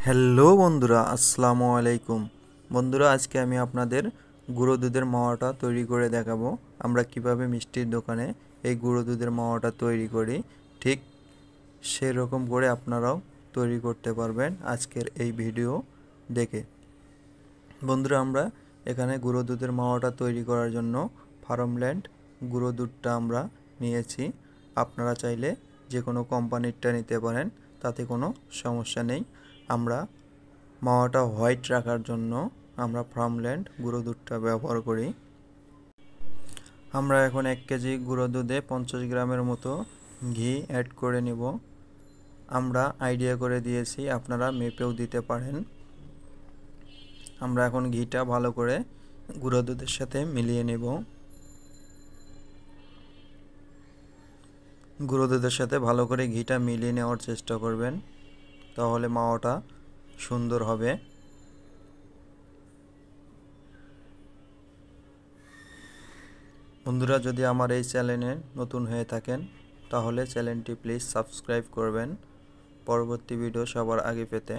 Hello বন্ধুরা, আসসালামু আলাইকুম। বন্ধুরা, আজকে আমি আপনাদের গুঁড়ো দুধের মাওয়াটা তৈরি করে দেখাবো। আমরা কিভাবে মিষ্টির দোকানে এই গুঁড়ো দুধের মাওয়াটা তৈরি করি, ঠিক সেরকম করে আপনারাও তৈরি করতে পারবেন আজকের এই ভিডিও দেখে। বন্ধুরা, আমরা এখানে গুঁড়ো দুধের মাওয়াটা তৈরি করার জন্য ফার্মল্যান্ড গুঁড়ো দুধটা আমরা নিয়েছি। আপনারা চাইলে যে কোনো কোম্পানিরটা নিতে পারেন, তাতে কোনো সমস্যা নেই। আমরা মাওয়াটা হোয়াইট রাখার জন্য আমরা ফার্মল্যান্ড গুঁড়ো দুধটা ব্যবহার করি। আমরা এখন 1 কেজি গুঁড়ো দুধে 50 গ্রামের মতো ঘি অ্যাড করে নেব। আমরা আইডিয়া করে দিয়েছি, আপনারা মেপেও দিতে পারেন। আমরা এখন ঘিটা ভালো করে গুঁড়ো দুধের সাথে মিলিয়ে নেব। গুঁড়ো দুধের সাথে ভালো করে ঘিটা মিলিয়ে নেওয়ার চেষ্টা করবেন, তাহলে মাওয়াটা সুন্দর হবে। বন্ধুরা, যদি আমার এই চ্যানেলে নতুন হয়ে থাকেন তাহলে চ্যানেলটি প্লিজ সাবস্ক্রাইব করবেন পরবর্তী ভিডিও সবার আগে পেতে।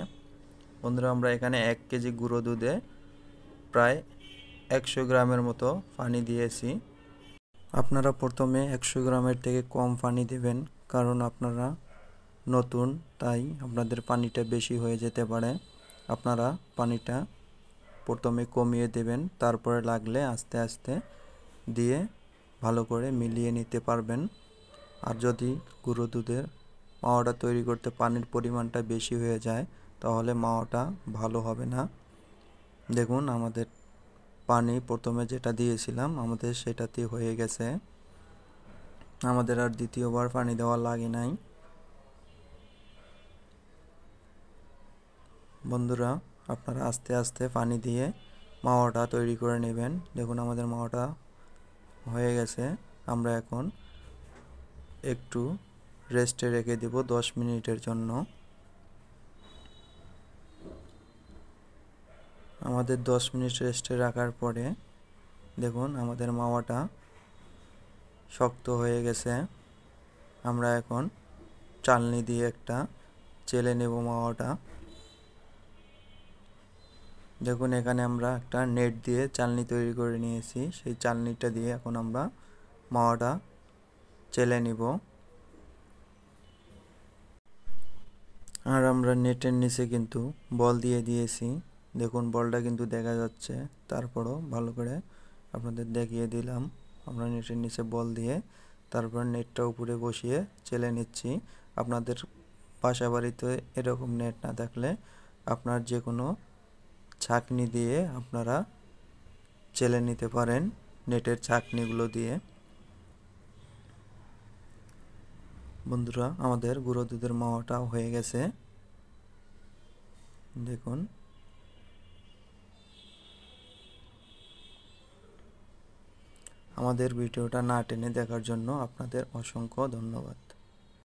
বন্ধুরা, আমরা এখানে 1 কেজি গুঁড়ো দুধে প্রায় 100 গ্রামের মতো পানি দিয়েছি। আপনারা প্রথমে 100 গ্রামের থেকে কম পানি দেবেন, কারণ আপনারা নতুন, তাই আপনাদের পানিটা বেশি হয়ে যেতে পারে। আপনারা পানিটা প্রথমে কমিয়ে দেবেন, তারপরে লাগলে আস্তে আস্তে দিয়ে ভালো করে মিলিয়ে নিতে পারবেন। আর যদি গুঁড়ো দুধের মাওয়াটা তৈরি করতে পানির পরিমাণটা বেশি হয়ে যায়, তাহলে মাওয়াটা ভালো হবে না। দেখুন, আমাদের পানি প্রথমে যেটা দিয়েছিলাম আমাদের সেটাতে হয়ে গেছে, আমাদের আর দ্বিতীয়বার পানি দেওয়া লাগে নাই। বন্ধুরা, আপনারা আস্তে আস্তে পানি দিয়ে মাওয়াটা তৈরি করে নেবেন। দেখুন, আমাদের মাওয়াটা হয়ে গেছে। আমরা এখন একটু রেস্টে রেখে দেব 10 মিনিটের জন্য। আমাদের 10 মিনিট রেস্টে রাখার পরে দেখুন আমাদের মাওয়াটা শক্ত হয়ে গেছে। আমরা এখন চালনি দিয়ে একটা চেলে নেব মাওয়াটা। দেখুন, এখানে আমরা একটা নেট দিয়ে চালনি তৈরি করে নিয়েছি। সেই চালনিটা দিয়ে এখন আমরা মাওয়াটা চেলে নিব। আর আমরা নেটের নিচে কিন্তু বল দিয়ে দিয়েছি। দেখুন, বলটা কিন্তু দেখা যাচ্ছে, তারপরও ভালো করে আপনাদের দেখিয়ে দিলাম। আমরা নেটের নিচে বল দিয়ে তারপর নেটটা উপরে বসিয়ে চেলে নিচ্ছি। আপনাদের বাসা বাড়িতে এরকম নেট না থাকলে আপনার যে কোনো ছাঁকনি দিয়ে আপনারা চেলে নিতে পারেন, নেটের ছাঁকনিগুলো দিয়ে। বন্ধুরা, আমাদের গুঁড়ো দুধের মাওয়াটাও হয়ে গেছে। দেখুন, আমাদের ভিডিওটা না টেনে দেখার জন্য আপনাদের অসংখ্য ধন্যবাদ।